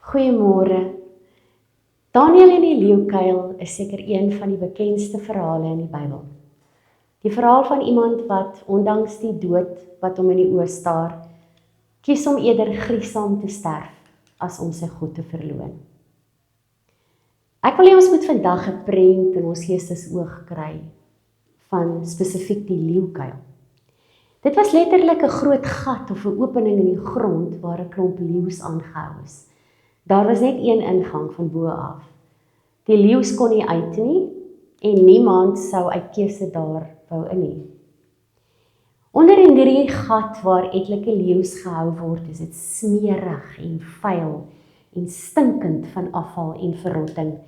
Goeiemôre. Daniël en die leeukuil is seker een van die bekendste verhale in die Bybel. Die verhaal van iemand wat, ondanks die dood wat hom in die oë staar, kies om eerder griesaam te sterf as om sy God te verloon. Ek wil hê ons moet vandag 'n prent in ons geestesoog kry van spesifiek die leeukuil. Dit was letterlik 'n groot gat of 'n opening in die grond waar 'n klomp leeu's aangehou is. Daar was net een ingang van bo af. Die leeu's kon nie uit nie en niemand sou uit keuse daar wou in nie. Onder in hierdie gat waar etlike leeu's gehou word, is dit smerig en vuil en stinkend van afval en verrotting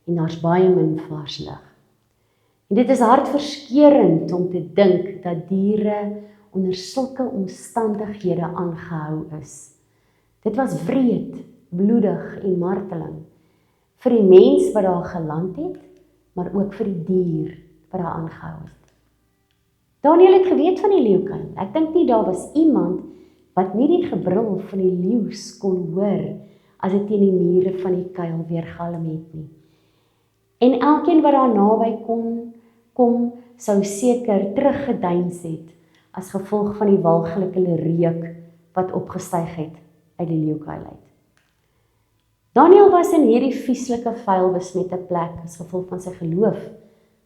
en daar's baie min vars lug. En dit is hartverskeurend om te dink dat diere onder sulke omstandighede aangehou is. Dit was wreed, bloedig en marteling vir die mens wat daar geland het, maar ook vir die dier wat daar aangehou het. Daniël het geweet van die leeukuil. Ek dink nie daar was iemand wat nie die gebrul van die leeu's kon hoor as dit teen die mure van die kuil weergalm het nie. En elkeen wat daar naby kom sou seker teruggedeins het as gevolg van die walglike reuk wat opgestyg het uit die leeukuil uit. Daniël was in hierdie vieslike vuil besmette plek as gevolg van sy geloof,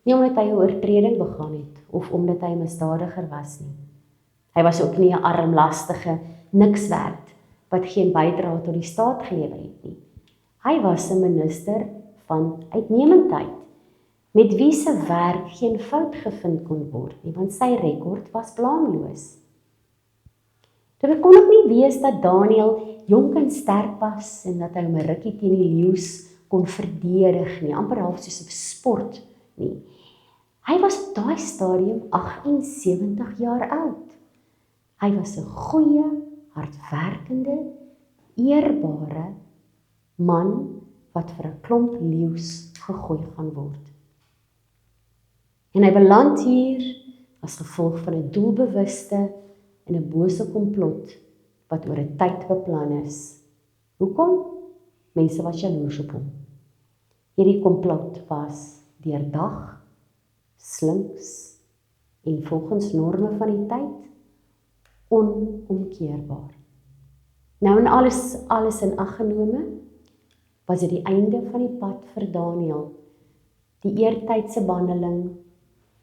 nie omdat hy 'n oortreding begaan het of omdat hy 'n misdadiger was nie. Hy was ook nie 'n armlastige niks werd wat geen bydrae tot die staat gelewer het nie. Hy was 'n minister van uitnemendheid, met wie se werk geen fout gevind kon word nie, want sy rekord was blaamloos. Dit kon ook nie wees dat Daniël jonk en sterk was en dat hy 'n rukkie teen die leeu's kon verdedig nie, amper half soos 'n sport nie. Hy was op daai stadium 78 jaar oud. Hy was 'n goeie, hardwerkende, eerbare man wat vir 'n klomp leeu's gegooi gaan word. En hy beland hier as gevolg van 'n doelbewuste en 'n bose komplot wat oor 'n tyd beplan is. Hoekom? Mense was jaloers op hom. Hierdie komplot was deurdag, slinks en volgens norme van die tyd onomkeerbaar. Nou en alles in ag genome, was dit die einde van die pad vir Daniël, die eertydse bandeling,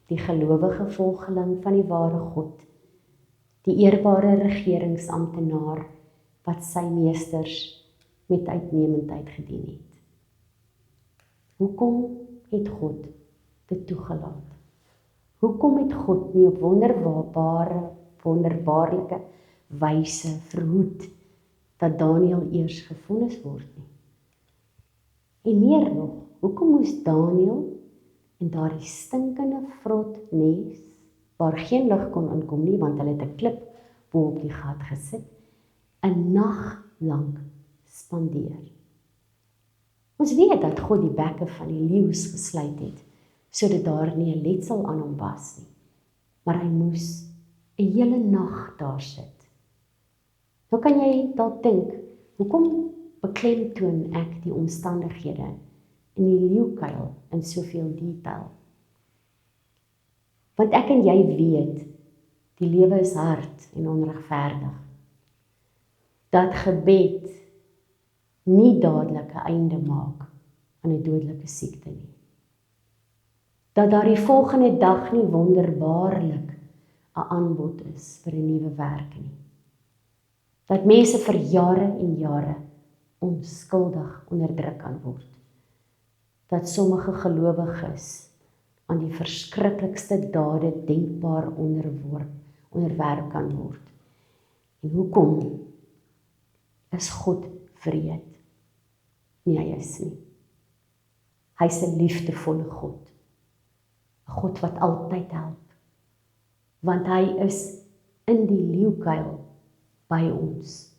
die gelowige volgeling van die ware God, die eerbare regeringsamptenaar wat sy meesters met uitnemendheid gedien het. Hoekom het God dit toegelaat? Hoekom het God nie op wonderbaarlike wyse verhoed dat Daniël eers gevonnis word nie? En meer nog, hoekom moes Daniël in daardie stinkende vrot nes, waar geen lig kon inkom nie, want hulle het 'n klip bo op die gat gesit, 'n nag lank spandeer? Ons weet dat God die bekke van die leeu's gesluit het, sodat daar nie 'n letsel aan hom was nie, maar hy moes 'n hele nag daar sit. Nou kan jy dalk dink, hoekom beklemtoon ek die omstandighede in die leeukuil in soveel detail? Want ek en jy weet, die lewe is hard en onregverdig. Dat gebed nie dadelik 'n einde maak aan 'n dodelike siekte nie. Dat daar die volgende dag nie wonderbaarlik 'n aanbod is vir 'n nuwe werk nie. Dat mense vir jare en jare onskuldig onderdruk kan word. Dat sommige gelowiges aan die verskriklikste dade denkbaar onderwerp kan word. En hoekom is God wreed? Nee, hy is nie. Hy is 'n liefdevolle God. 'n God wat altyd help. Want hy is in die leeukuil by ons.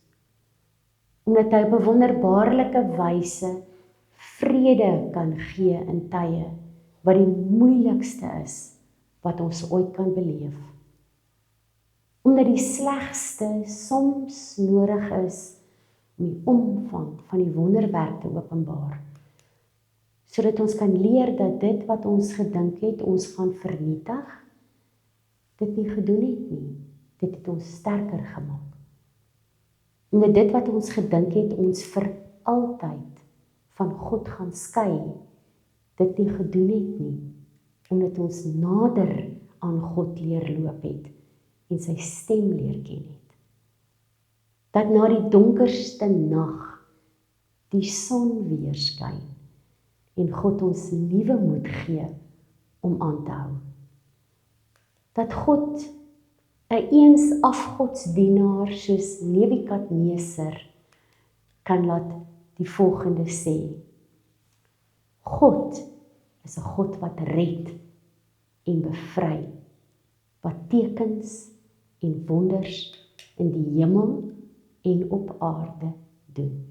Omdat hy op 'n wonderbaarlike wyse vrede kan gee in tye wat die moeilikste is wat ons ooit kan beleef. Omdat die slegste soms nodig is om die omvang van die wonderwerk te openbaar, sodat ons kan leer dat dit wat ons gedink het, ons gaan vernietig, dit nie gedoen het nie. Dit het ons sterker gemaak. En dat dit wat ons gedink het, ons vir altyd van God gaan skei, dit nie gedoen het nie, omdat ons nader aan God leer loop het, en sy stem leer ken het. Dat na die donkerste nag die son weer skyn, en God ons nuwe moed gee om aan te hou. Dat God 'n eens afgodsdienaar soos Nebukadneser kan laat die volgende sê: God is 'n God wat red en bevry, wat tekens en wonders in die hemel en op aarde doen.